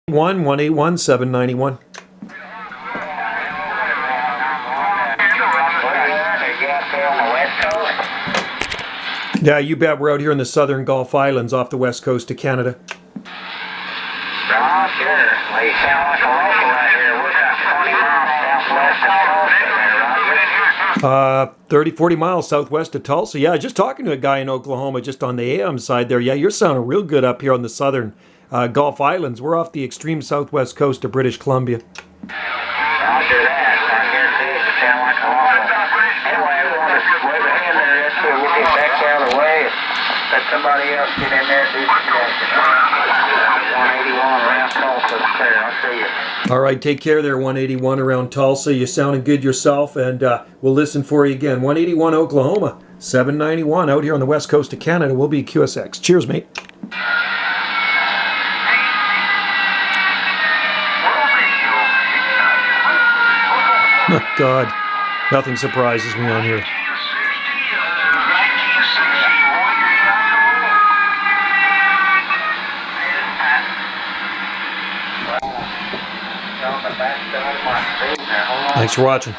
181 791. Yeah, you bet. We're out here in the southern Gulf Islands off the west coast of Canada. Oh, sure. Well, you sound like a local right here. We're about 20 miles southwest of Tulsa there, right? 30, 40 miles southwest of Tulsa. Yeah, just talking to a guy in Oklahoma just on the AM side there. Yeah, you're sounding real good up here on the southern Gulf Islands. We're off the extreme southwest coast of British Columbia. Roger that. I guarantee you sound like a local. Anyway, I want to wave a hand there. That's it. We'll get back out of the way. Let somebody else get in there and do some testing. 181 around Tulsa there. I'll see you. All right, take care there, 181 around Tulsa. You're sounding good yourself, and we'll listen for you again. 181 Oklahoma, 791 out here on the west coast of Canada. We'll be QSX. Cheers, mate. Oh, God, nothing surprises me on here. Thanks for watching.